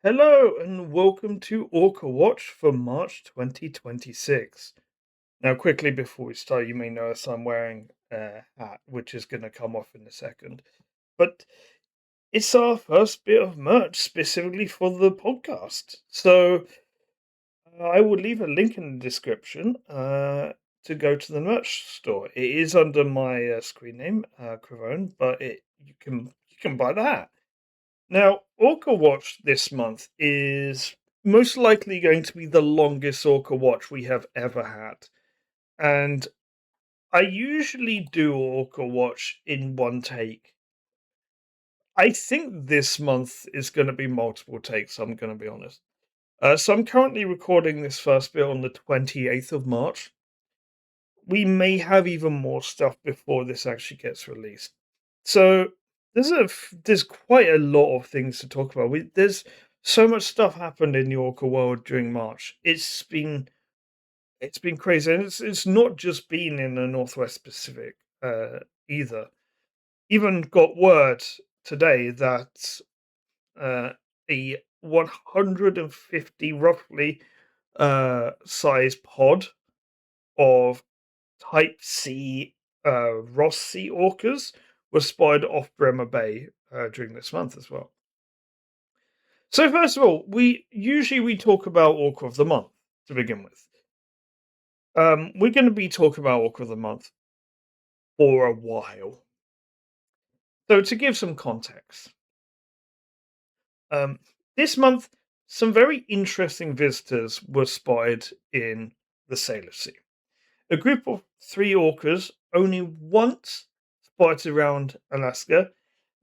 Hello and welcome to Orcawatch for March 2026. Now, quickly before we start, you may notice I'm wearing a hat, which is going to come off in a second. But it's our first bit of merch specifically for the podcast. So I will leave a link in the description to go to the merch store. It is under my screen name, Cravone, but you can buy the hat. Now, Orca Watch this month is most likely going to be the longest Orca Watch we have ever had. And I usually do Orca Watch in one take. I think this month is going to be multiple takes, I'm going to be honest. So I'm currently recording this first bit on the 28th of March. We may have even more stuff before this actually gets released. So there's quite a lot of things to talk about. There's so much stuff happened in the Orca world during March. It's been crazy, and it's not just been in the Northwest Pacific either. Even got word today that a 150 roughly size pod of Type C Ross Sea orcas was spotted off Bremer Bay during this month as well. So first of all, we talk about Orca of the Month to begin with. We're going to be talking about Orca of the Month for a while. So to give some context, this month some very interesting visitors were spotted in the Salish Sea. A group of 3 orcas only once spotted around Alaska.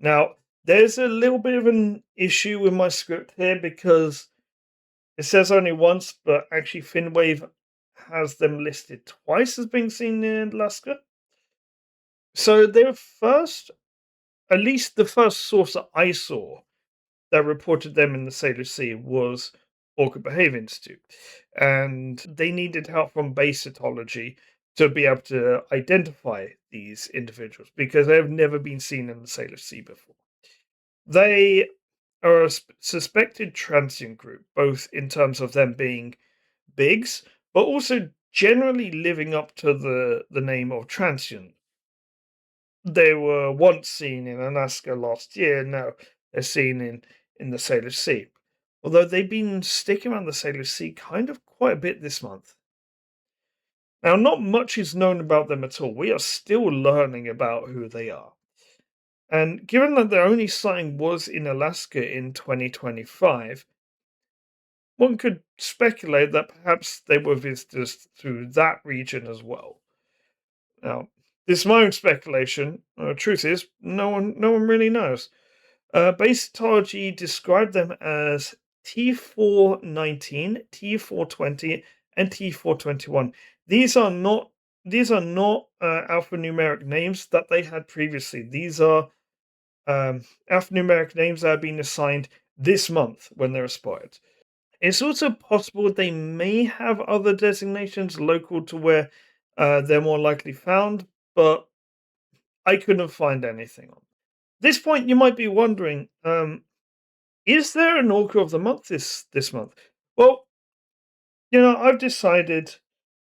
Now, there's a little bit of an issue with my script here because it says only once, but actually Finwave has them listed twice as being seen in Alaska. So they were first, at least the first source that I saw that reported them in the Salish Sea was Orca Behavior Institute, and they needed help from base cytology to be able to identify these individuals because they have never been seen in the Salish Sea before. They are a suspected transient group, both in terms of them being Biggs, but also generally living up to the name of transient. They were once seen in Alaska last year, now they're seen in the Salish Sea. Although they've been sticking around the Salish Sea kind of quite a bit this month. Now, not much is known about them at all. We are still learning about who they are. And given that their only sighting was in Alaska in 2025, one could speculate that perhaps they were visitors through that region as well. Now, this is my own speculation. Truth is, no one really knows. Base cytology described them as T419, T420, and T421. These are not alphanumeric names that they had previously. These are alphanumeric names that have been assigned this month when they're spotted. It's also possible they may have other designations local to where they're more likely found, but I couldn't find anything on this point. You might be wondering, is there an Orca of the Month this month? Well, I've decided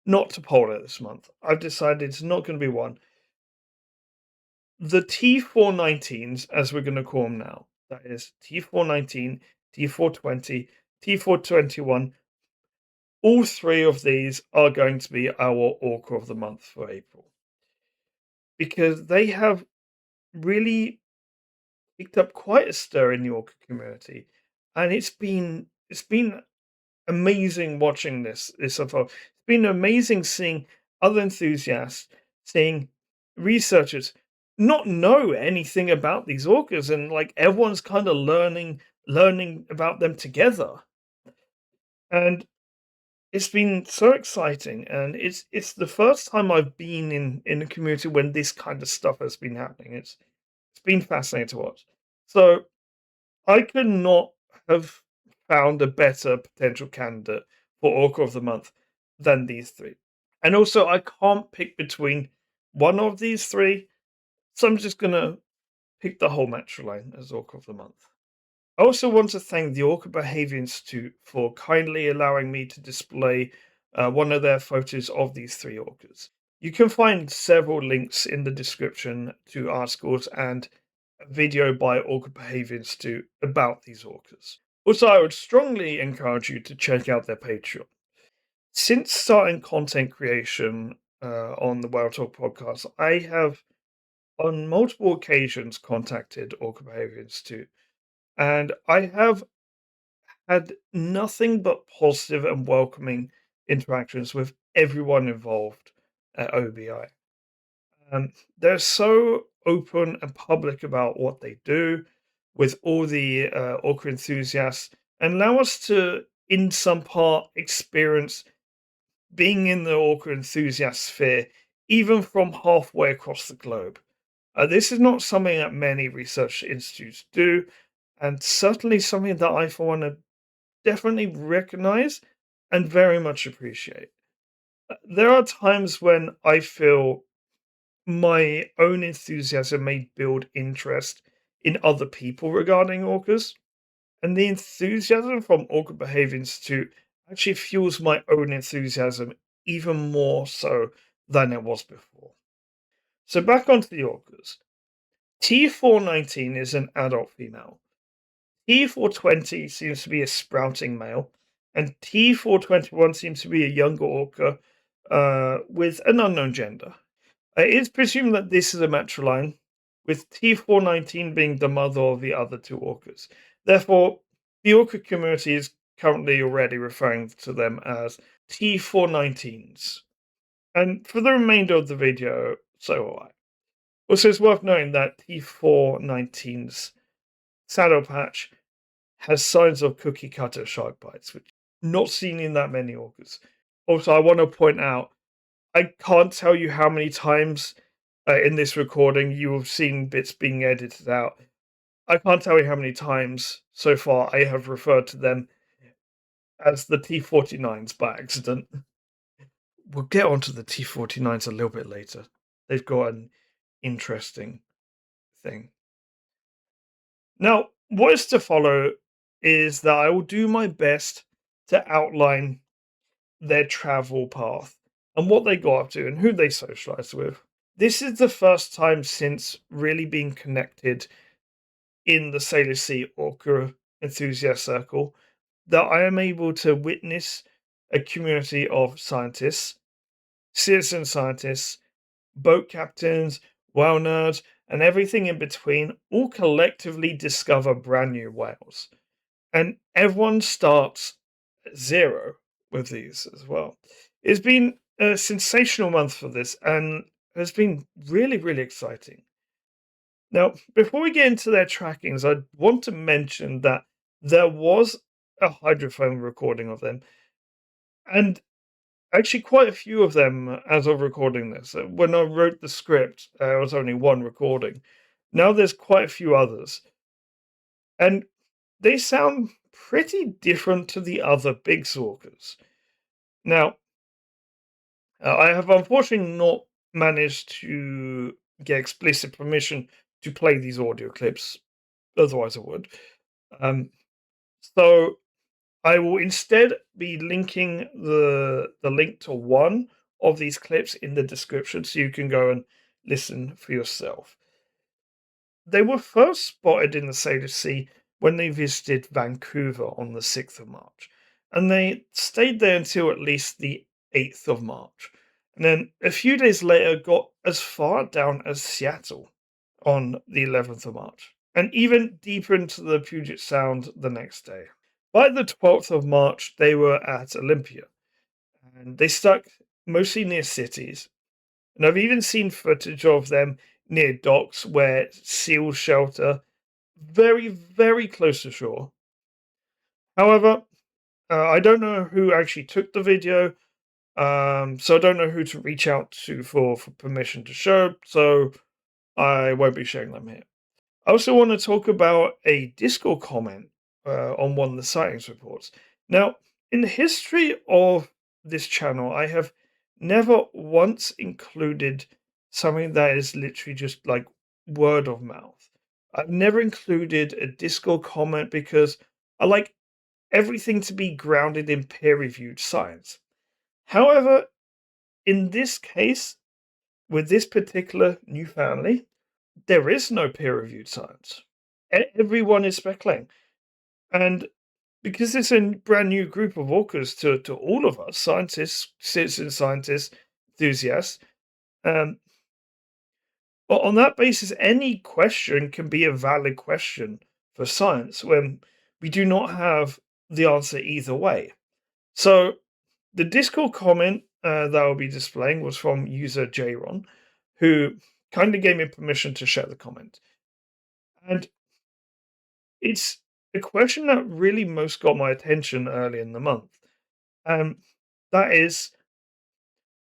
not to poll it this month. I've decided it's not going to be one. The T419s, as we're going to call them now, that is T419, T420, T421, all 3 of these are going to be our Orca of the Month for April. Because they have really picked up quite a stir in the Orca community. And it's been amazing watching this so far. It's been amazing seeing other enthusiasts, seeing researchers not know anything about these orcas, and like everyone's kind of learning about them together. And it's been so exciting, and it's the first time I've been in a community when this kind of stuff has been happening. It's been fascinating to watch. So I could not have found a better potential candidate for Orca of the Month than these 3. And also, I can't pick between one of these 3, so I'm just going to pick the whole match line as Orca of the Month. I also want to thank the Orca Behavior Institute for kindly allowing me to display one of their photos of these three orcas. You can find several links in the description to articles and a video by Orca Behavior Institute about these orcas. Also, I would strongly encourage you to check out their Patreon. Since starting content creation on the Whale Talk podcast, I have on multiple occasions contacted Orca Behavior Institute, and I have had nothing but positive and welcoming interactions with everyone involved at OBI. They're so open and public about what they do with all the orca enthusiasts and allow us to, in some part, experience being in the orca enthusiast sphere, even from halfway across the globe. This is not something that many research institutes do, and certainly something that I, for one, definitely recognize and very much appreciate. There are times when I feel my own enthusiasm may build interest in other people regarding orcas, and the enthusiasm from Orca Behavior Institute actually fuels my own enthusiasm even more so than it was before. So back onto the orcas. T419 is an adult female. T420 seems to be a sprouting male, and T421 seems to be a younger orca with an unknown gender. It is presumed that this is a matriline, with T419 being the mother of the other two orcas. Therefore, the orca community is currently already referring to them as T419s. And for the remainder of the video, so will I. Also, it's worth noting that T419's saddle patch has signs of cookie cutter shark bites, which not seen in that many orcas. Also, I want to point out, I can't tell you how many times in this recording you have seen bits being edited out. I can't tell you how many times so far I have referred to them as the T49s by accident. We'll get onto the T49s a little bit later. They've got an interesting thing. Now, what is to follow is that I will do my best to outline their travel path and what they got up to and who they socialized with. This is the first time since really being connected in the Salish Sea Orca enthusiast circle that I am able to witness a community of scientists, citizen scientists, boat captains, whale nerds, and everything in between all collectively discover brand new whales. And everyone starts at zero with these as well. It's been a sensational month for this and has been really, really exciting. Now, before we get into their trackings, I want to mention that there was a hydrophone recording of them, and actually quite a few of them as of recording this. When I wrote the script, there was only one recording. Now there's quite a few others, and they sound pretty different to the other big orcas. Now, I have unfortunately not managed to get explicit permission to play these audio clips, otherwise I would. So I will instead be linking the link to one of these clips in the description so you can go and listen for yourself. They were first spotted in the Salish Sea when they visited Vancouver on the 6th of March, and they stayed there until at least the 8th of March, and then a few days later got as far down as Seattle on the 11th of March, and even deeper into the Puget Sound the next day. By the 12th of March, they were at Olympia, and they stuck mostly near cities. And I've even seen footage of them near docks where seals shelter very, very close to shore. However, I don't know who actually took the video, so I don't know who to reach out to for permission to show, so I won't be sharing them here. I also want to talk about a Discord comment on one of the sightings reports. Now, in the history of this channel, I have never once included something that is literally just like word of mouth. I've never included a Discord comment because I like everything to be grounded in peer-reviewed science. However, in this case, with this particular new family, there is no peer-reviewed science. Everyone is speculating. And because it's a brand new group of orcas to all of us, scientists, citizen scientists, enthusiasts, um, on that basis, any question can be a valid question for science when we do not have the answer either way. So the Discord comment that I'll be displaying was from user Jron, who kindly gave me permission to share the comment. And it's a question that really most got my attention early in the month. Um, that is,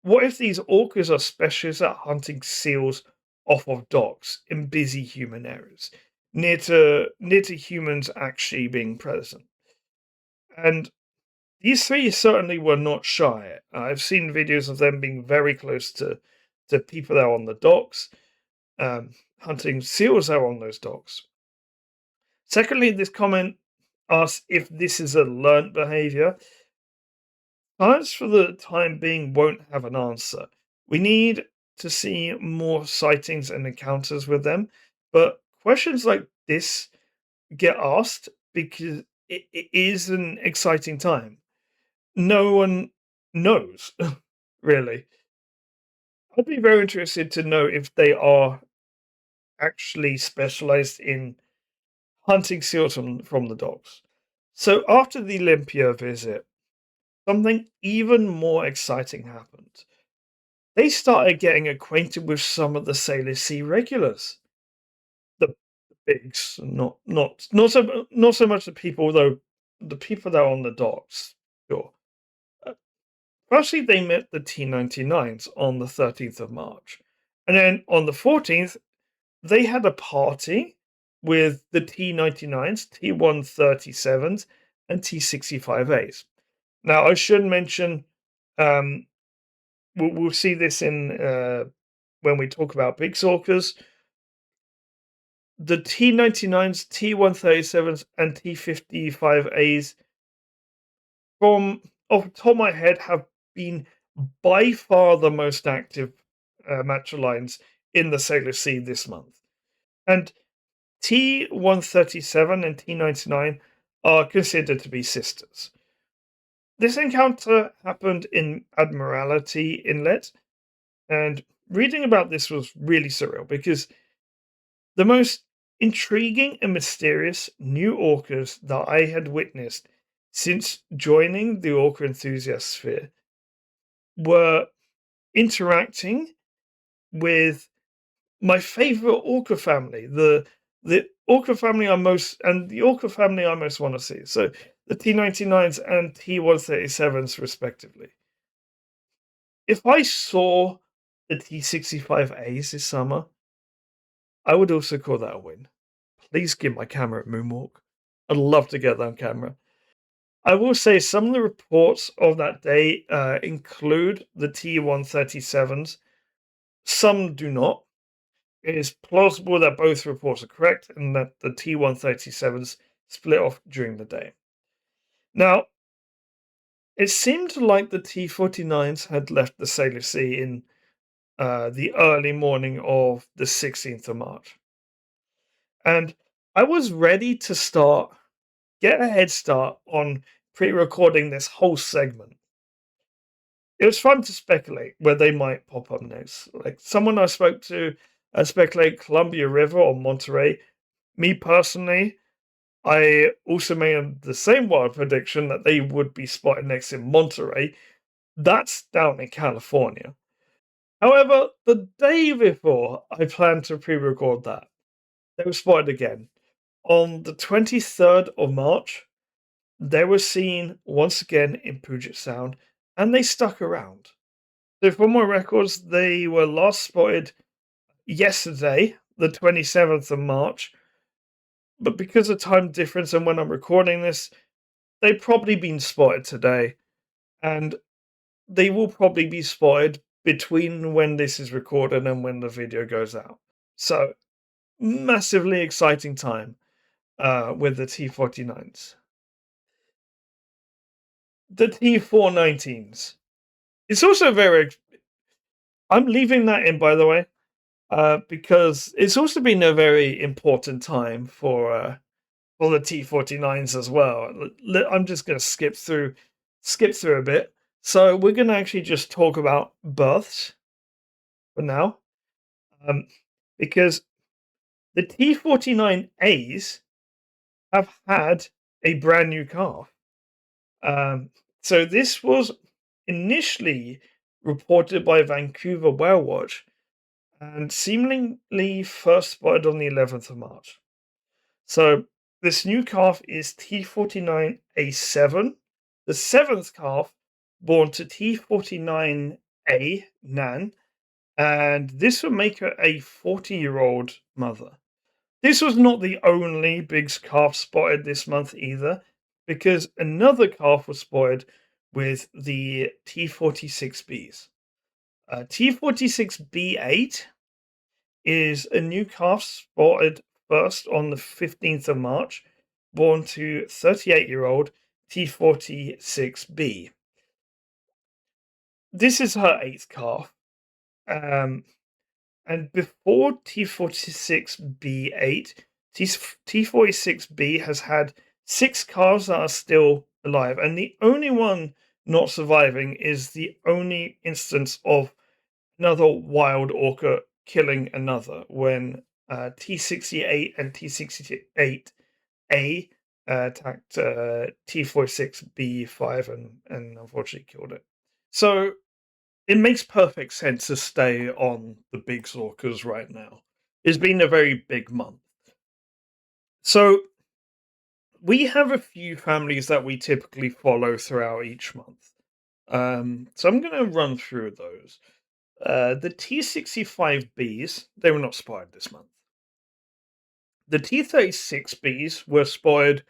what if these orcas are specialists at hunting seals off of docks in busy human areas, near to humans actually being present? And these three certainly were not shy. I've seen videos of them being very close to people that are on the docks, hunting seals that are on those docks. Secondly, this comment asks if this is a learnt behavior. Science for the time being won't have an answer. We need to see more sightings and encounters with them. But questions like this get asked because it is an exciting time. No one knows, really. I'd be very interested to know if they are actually specialized in hunting seals from the docks. So after the Olympia visit, something even more exciting happened. They started getting acquainted with some of the Salish Sea regulars, the Biggs, not so much the people though, the people that are on the docks. Sure. Uh, Firstly, they met the T99s on the 13th of March, and then on the 14th, they had a party with the T99s, T137s, and T65As. Now, I should mention, um, we'll see this in when we talk about big orcas. The T99s, T137s, and T55As, from off the top of my head, have been by far the most active match lines in the Salish Sea this month. And T137 and T99 are considered to be sisters. This encounter happened in Admiralty Inlet, and reading about this was really surreal because the most intriguing and mysterious new orcas that I had witnessed since joining the orca enthusiast sphere were interacting with my favorite orca family, the orca family I most want to see. So the T99s and T137s respectively. If I saw the T65As this summer, I would also call that a win. Please give my camera a moonwalk. I'd love to get that on camera. I will say some of the reports of that day include the T137s. Some do not. It is plausible that both reports are correct and that the T137s split off during the day. Now, it seemed like the T49s had left the Salish Sea in the early morning of the 16th of March. And I was ready to get a head start on pre-recording this whole segment. It was fun to speculate where they might pop up next. Like someone I spoke to speculate Columbia River or Monterey. Me personally, I also made the same wild prediction that they would be spotted next in Monterey. That's down in California. However, the day before I planned to pre-record that, they were spotted again. On the 23rd of March, they were seen once again in Puget Sound, and they stuck around. So from my records, they were last spotted yesterday, the 27th of March, but because of time difference and when I'm recording this, they've probably been spotted today, and they will probably be spotted between when this is recorded and when the video goes out. So massively exciting time with the T49s. The T419s. It's also very. I'm leaving that in, by the way, because it's also been a very important time for the T49s as well. I'm just going to skip through a bit. So we're going to actually just talk about births for now, um, because the T49As have had a brand new calf. So this was initially reported by Vancouver Whale Watch and seemingly first spotted on the 11th of March. So this new calf is T49A7, the seventh calf born to T49A Nan, and this will make her a 40-year-old mother. This was not the only Bigg's calf spotted this month either, because another calf was spotted with the T46Bs. T46B8 is a new calf spotted first on the 15th of March, born to 38-year-old T46B. This is her eighth calf. And before T46B8, T46B has had 6 calves that are still alive, and the only one not surviving is the only instance of another wild orca killing another when T68 and T68A attacked T46B5 and unfortunately killed it. So it makes perfect sense to stay on the big orcas right now. It's been a very big month. So we have a few families that we typically follow throughout each month. So I'm going to run through those. The T65Bs, they were not spotted this month. The T36Bs were spotted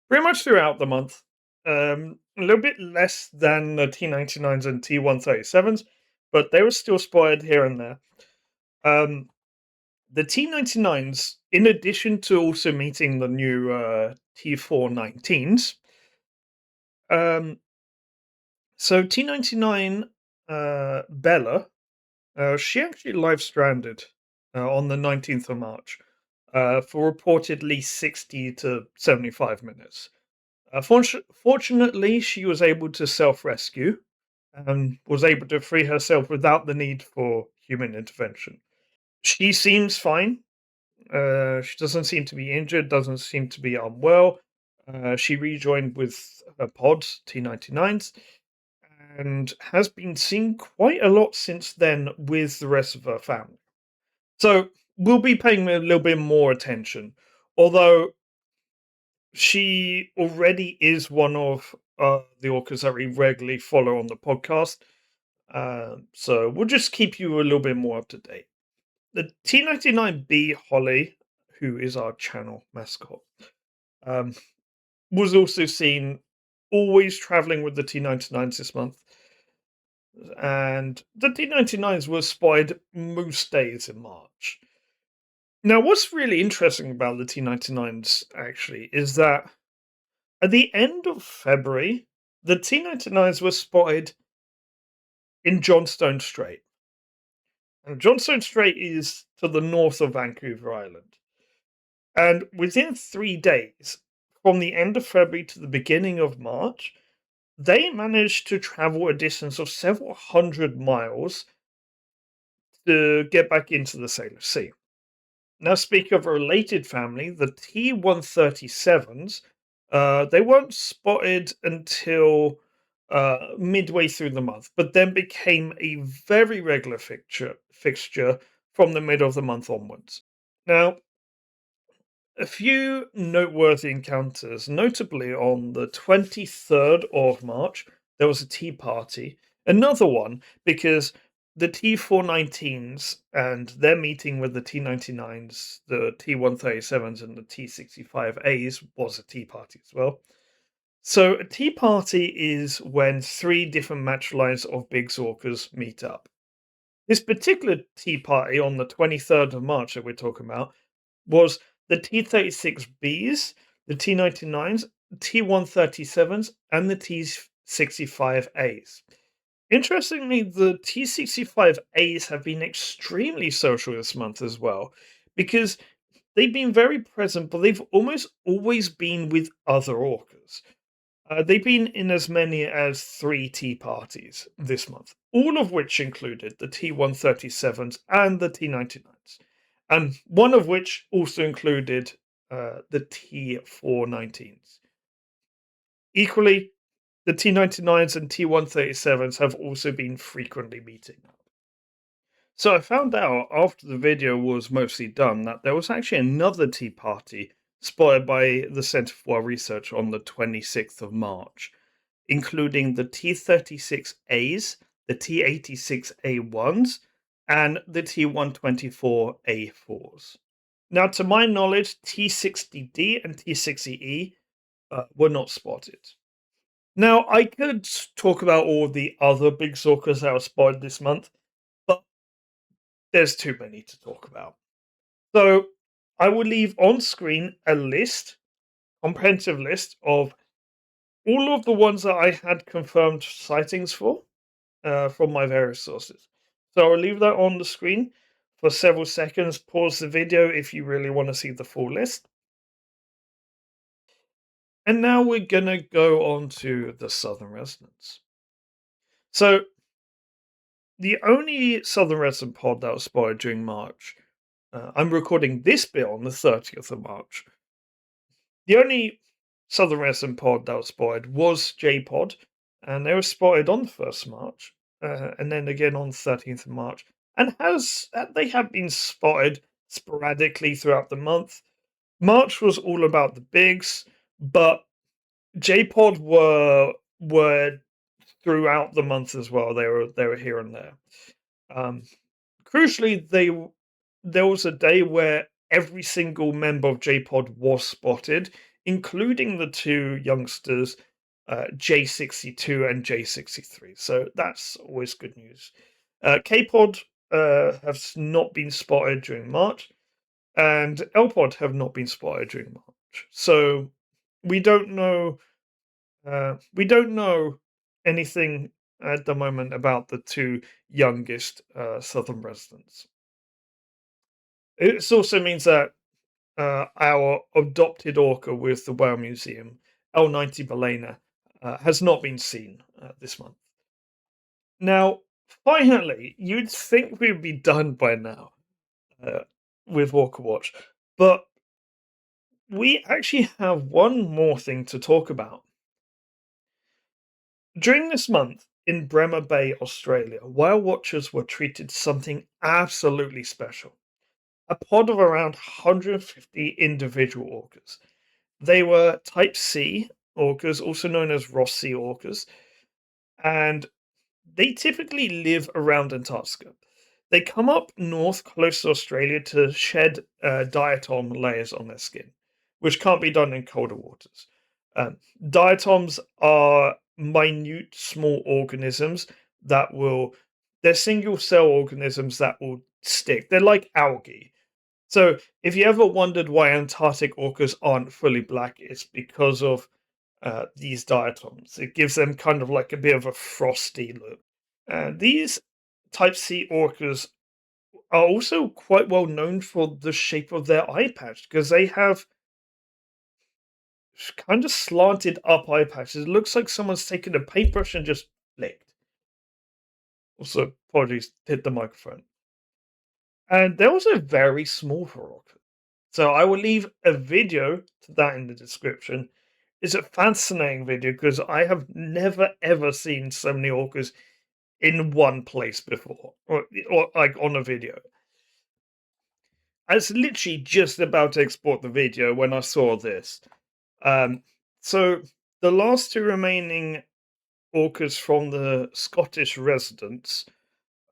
pretty much throughout the month. A little bit less than the T99s and T137s, but they were still spotted here and there. The T99s, in addition to also meeting the new T419s, so T99 Bella, she actually live stranded on the 19th of March for reportedly 60 to 75 minutes. Fortunately, she was able to self-rescue and was able to free herself without the need for human intervention. She seems fine. She doesn't seem to be injured, doesn't seem to be unwell. She rejoined with her pods, T99s, and has been seen quite a lot since then with the rest of her family. So we'll be paying a little bit more attention, although she already is one of the orcas that we regularly follow on the podcast. So we'll just keep you a little bit more up to date. The T99B Holly, who is our channel mascot, was also seen always traveling with the T99s this month. And the T99s were spotted most days in March. Now, what's really interesting about the T99s actually is that at the end of February, the T99s were spotted in Johnstone Strait. And Johnstone Strait is to the north of Vancouver Island. And within 3 days, from the end of February to the beginning of March, they managed to travel a distance of several hundred miles to get back into the Salish Sea. Now, speaking of a related family, the T137s, they weren't spotted until midway through the month, but then became a very regular fixture from the middle of the month onwards. Now, a few noteworthy encounters, notably on the 23rd of March, there was a tea party. Another one, because the T419s and their meeting with the T99s, the T137s, and the T65As was a tea party as well. So, a tea party is when 3 different match lines of big orcas meet up. This particular tea party on the 23rd of March that we're talking about was the T36Bs, the T99s, T137s, and the T65As. Interestingly, the T65As have been extremely social this month as well, because they've been very present, but they've almost always been with other orcas. They've been in as many as 3 tea parties this month, all of which included the T137s and the T99s, and one of which also included the T419s. Equally, the T99s and T137s have also been frequently meeting up. So I found out after the video was mostly done that there was actually another tea party spotted by the Centre for Wild Research on the 26th of March, including the T36As, the T86A1s, and the T124A4s. Now, to my knowledge, T60D and T60E were not spotted. Now, I could talk about all the other big orcas that were spotted this month, but there's too many to talk about. So I will leave on screen a list, comprehensive list of all of the ones that I had confirmed sightings for from my various sources. So I'll leave that on the screen for several seconds. Pause the video if you really want to see the full list. And now we're going to go on to the southern residents. So the only southern resident pod that was spotted during March, I'm recording this bit on the 30th of March. The only southern resident pod that was spotted was J-Pod, and they were spotted on the 1st of March, and then again on the 13th of March, and they have been spotted sporadically throughout the month. March was all about the Biggs, but J-Pod were throughout the month as well. They were here and there. Crucially, there was a day where every single member of J-Pod was spotted, including the 2 youngsters, J62 and J63. So that's always good news. K-Pod has not been spotted during March, and L-Pod have not been spotted during March. So we don't know. We don't know anything at the moment about the 2 youngest southern residents. It also means that our adopted orca with the Whale Museum, L90 Balena, has not been seen this month. Now, finally, you'd think we'd be done by now with Orcawatch, but we actually have one more thing to talk about. During this month, in Bremer Bay, Australia, whale watchers were treated to something absolutely special. A pod of around 150 individual orcas. They were Type C orcas, also known as Ross Sea orcas, and they typically live around Antarctica. They come up north close to Australia to shed diatom layers on their skin, which can't be done in colder waters. Diatoms are minute, small organisms that they're single cell organisms that will stick. They're like algae. So if you ever wondered why Antarctic orcas aren't fully black, it's because of these diatoms. It gives them kind of like a bit of a frosty look. These Type C orcas are also quite well known for the shape of their eye patch because they have kind of slanted up eye patches. It looks like someone's taken a paintbrush and just flicked. Also, apologies, hit the microphone. And they're also very small for orcas. So I will leave a video to that in the description. It's a fascinating video because I have never ever seen so many orcas in one place before, or like on a video. I was literally just about to export the video when I saw this. So the last 2 remaining orcas from the Scottish residents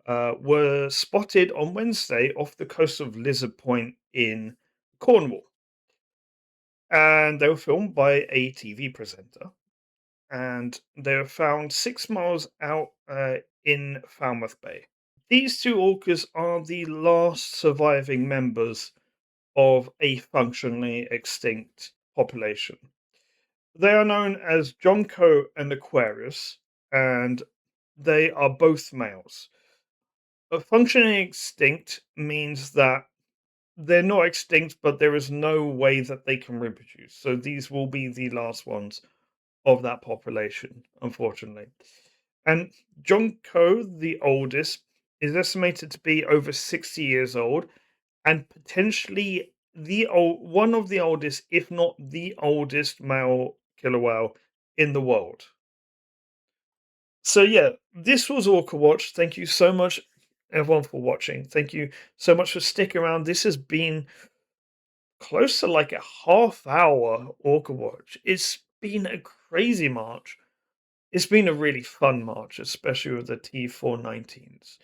were spotted on Wednesday off the coast of Lizard Point in Cornwall. And they were filmed by a TV presenter. And they were found 6 miles out in Falmouth Bay. These 2 orcas are the last surviving members of a functionally extinct population. They are known as Coe and Aquarius, and they are both males. A functionally extinct means that they're not extinct, but there is no way that they can reproduce. So these will be the last ones of that population, unfortunately. And Coe, the oldest, is estimated to be over 60 years old and potentially one of the oldest, if not the oldest male killer whale in the world. So yeah, this was Orca Watch. Thank you so much, everyone, for watching. Thank you so much for sticking around. This has been close to like a half hour Orca Watch. It's been a crazy march. It's been a really fun march, especially with the T419s.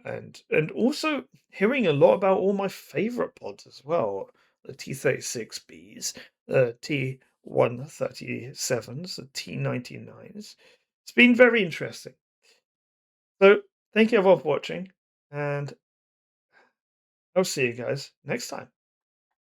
And also hearing a lot about all my favorite pods as well. The T36Bs, the T137s, the T99s. It's been very interesting. So thank you everyone for watching, and I'll see you guys next time.